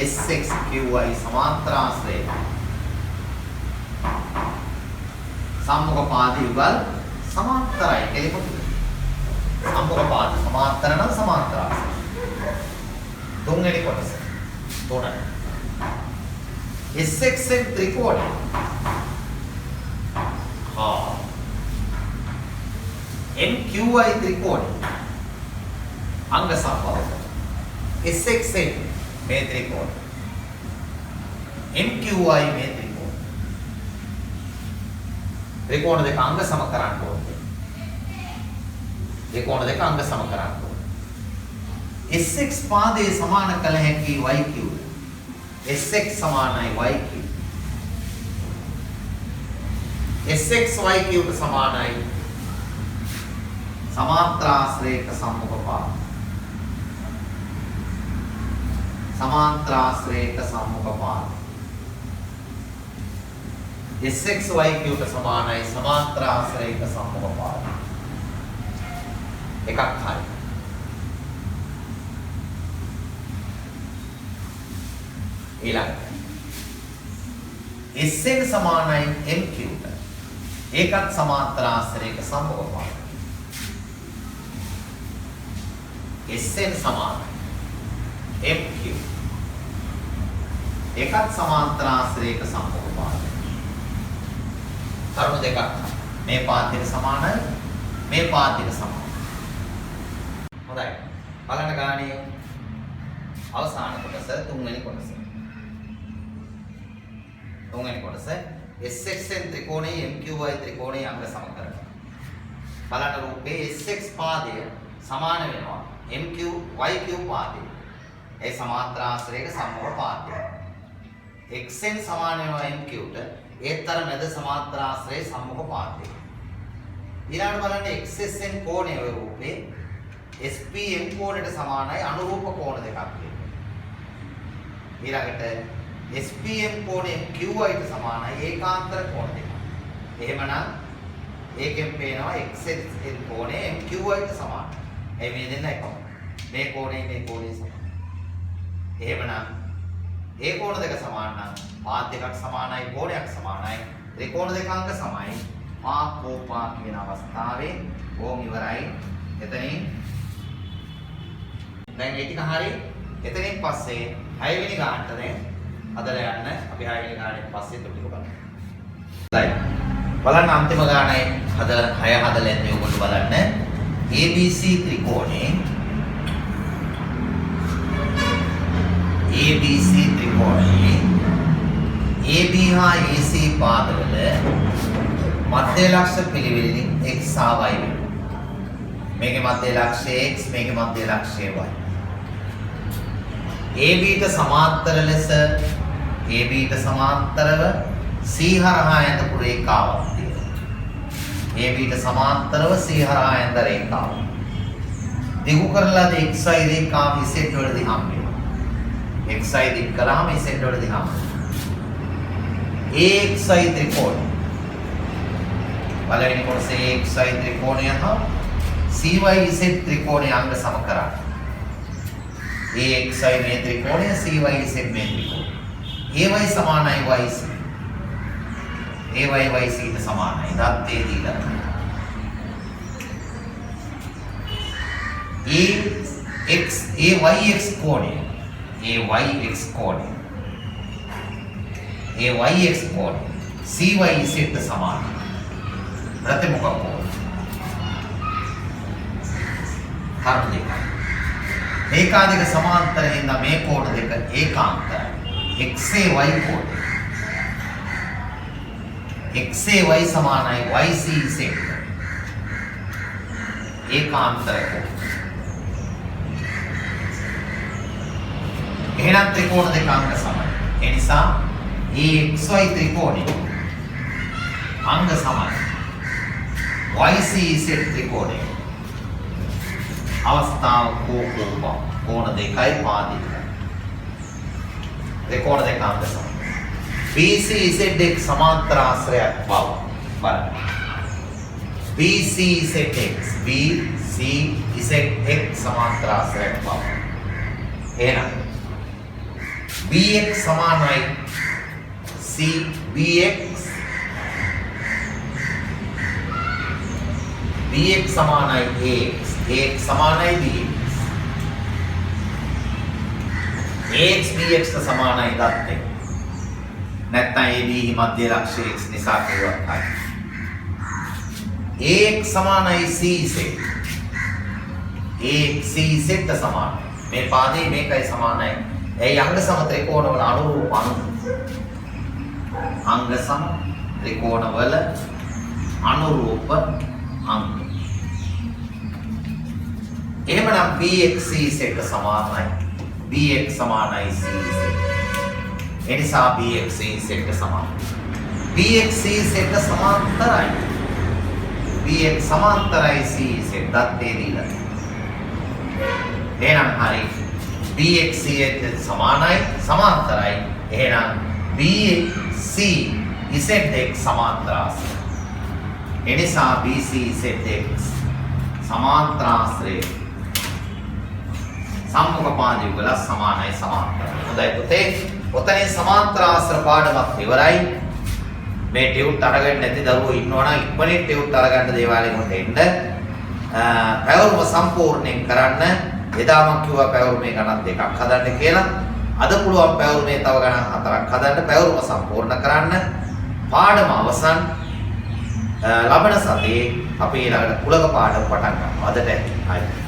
SX QY සමාන්තර ආශ්‍රය. සම්මුඛ පාද යුගල සමාන්තරයි එලිපොත. සම්මුඛ පාද සමාන්තර නම් සමාන්තර ආශ්‍රය. තුන්වෙනි කොටස. තුනයි. SXN ත්‍රිකෝණය. MQI ත්‍රිකෝණය. අංග සම්බන්ධ. SXN මේ ත්‍රිකෝණය. MQI මේ ත්‍රිකෝණය. ත්‍රිකෝණ දෙක අංග සම කරන්න ඕනේ. ත්‍රිකෝණ දෙක අංග සම කරන්න ඕනේ. SX පාදයේ සමාන කළ හැකි YQ. SX සමානයි YQ. SX YQ ට සමානයි සමාන්තර ආශ්‍රයක සම්මුඛ පාද. සමාන්තර ආශ්‍රයක සම්මුඛ පාද. SX YQ ට සමානයි සමාන්තර ආශ්‍රයක සම්මුඛ පාද. එකක් හරි. ඊළඟට SN සමානයි MQ ට. ඒකත් සමාන්තර ආශ්‍රයක සම්මුඛ පාද. Sn සමානයි MQ. එකත් සමාන්තර ආශ්‍රයක සම්මුඛ පාදය. කරුණු දෙකක්. මේ පාදයට සමානයි මේ පාදයට සමානයි. හොඳයි. බලන්න ගානේ අවසාන කොටස තුන්වෙනි කොටස. තුන්වෙනි කොටස SXN ත්‍රිකෝණයේ MQY ත්‍රිකෝණයේ අංග සමකරන. බලන්න රූපේ SX පාදය සමාන වෙනවා MQYQ පාදය. ඒ සමාන්තර ආශ්‍රයක සම්මුඛ පාදය. XN සමාන වෙනවා MQට ඒතර මැද සමාන්තර ආශ්‍රයේ සම්මුඛ පාදය. ඊළඟට බලන්න XSN කෝණය ඔය රූපේ SPM කෝණයට සමානයි අනුරූප කෝණ දෙකක් තියෙනවා. ඊළඟට SPM කෝණය QYට සමානයි ඒකාන්තර කෝණ දෙකක්. එහෙමනම් ඒකෙන් පේනවා XSN කෝණය MQYට සමානයි. ඒ මේ දෙන්න එකම. මේ කෝණය මේ කෝණය සමානයි. එහෙමනම් ඒ කෝණ දෙක සමාන නම් පාද දෙකක් සමානයි කෝණයක් සමානයි ත්‍රිකෝණ දෙකංග සමයි මා කෝපා කියන අවස්ථාවේ ඕම් ඉවරයි. එතනින් දැන් ඒ ටික හරි. එතනින් පස්සේ 6 වෙනි ගානට දැන් හදලා යන්න අපි 6 වෙනි ගානෙන් පස්සේ ටික බලමු. හරි. බලන්න අන්තිම ගානයි හදලා 6 හදලා එන්නේ ඔයගොල්ලෝ බලන්න. ABC ත්‍රිකෝණේ ABC ත්‍රිකෝණයේ AB හා AC පාදවල මධ්‍ය ලක්ෂ පිළිවෙලින් x හා y වෙනවා. මේකේ මධ්‍ය ලක්ෂය x මේකේ මධ්‍ය ලක්ෂය y. AB ට සමාන්තර ලෙස AB ට සමාන්තරව C හරහා ඇඳපු රේඛාවක් තියෙනවා. AB ට සමාන්තරව C හරහා ඇඳ රේඛාව. දිගු කරලා xy රේඛාව z වලදී හම් වෙනවා. xy දික් කළාම z වලදී හම් වෙනවා. AXY ත්‍රිකෝණය. පළවෙනි කොටසේ AXY ත්‍රිකෝණය හා CYZ ත්‍රිකෝණය අංග සම කරා. AXY මේ ත්‍රිකෝණය CYZ මේ ත්‍රිකෝණය. AY සමානයි YC. AY YC ට සමානයි. දත්තේ දීලා. AYX කෝණය. AYX කෝණය. AYX කෝණය CYZ ට සමානයි. ප්‍රතිමුඛ කෝණ. කර්ම දෙක. ඒකාදික සමාන්තර හින්දා මේ කෝණ දෙක ඒකාන්තරයි. XAY කෝණය. XAY සමානයි YCZ. ඒකාන්තර කෝණ. එහෙනම් ත්‍රිකෝණ දෙක අංග සමයි. ඒ නිසා AXY ත්‍රිකෝණය අංග සමයි YCZ ත්‍රිකෝණය. අවස්ථාව කෝප කෝණ දෙකයි පාද දෙකයි. ත්‍රිකෝණ දෙක අංග සමයි. BCZ එක් සමාන්තර ආශ්‍රයක් බව බලන්න. BCZ එක් සමාන්තර ආශ්‍රයක් බව. එහෙනම් BX සමානයි BX සමානයි AX සමානයි BX AX BX ට සමානයි දත්තේ. නැත්නම් AB මධ්‍ය ලක්ෂය x නිසා කියවත් හරි. AX සමානයි CZ. AX CZ ට සමානයි. මේ පාදේ මේකයි සමානයි. ඒ අංග සම ත්‍රිකෝණ වල අනුරූප අංග සම ත්‍රිකෝණ වල අනුරූප අංග. එහෙමනම් BX CZ ට සමානයි. BX සමානයි CZ. ඒ නිසා BX CZ ට සමානයි. BX CZ ට සමාන්තරයි. BX සමාන්තරයි CZ දත්තේ දීලා. එහෙනම් හරි. BX CZ සමානයි සමාන්තරයි. එහෙනම් BC ZX සමාන්තර ආශ්‍රය. ඒ නිසා BC ZX සමාන්තර ආශ්‍රය සම්මුඛ පාද යුගල සමානයි සමාන්තරයි. හොඳයි පුතේ. ඔතනින් සමාන්තර ආශ්‍ර පාඩමක් ඉවරයි. මේ ටියුට් අරගෙන නැති දරුවෝ ඉන්නවනම් ඉක්මනින් ටියුට් අරගන්න දේවාලෙකට එන්න. පැවරුම සම්පූර්ණයෙන් කරන්න. එදා මම කිව්වා පැවරුමේ ගණන් දෙකක් හදන්න කියලා. අද පුළුවන් පැවරුමේ තව ගණන් හතරක් හදන්න. පැවරුම සම්පූර්ණ කරන්න. පාඩම අවසන්. ලබන සතියේ අපි ඊළඟට කුලක පාඩම පටන් ගන්නවා. අදට හරි.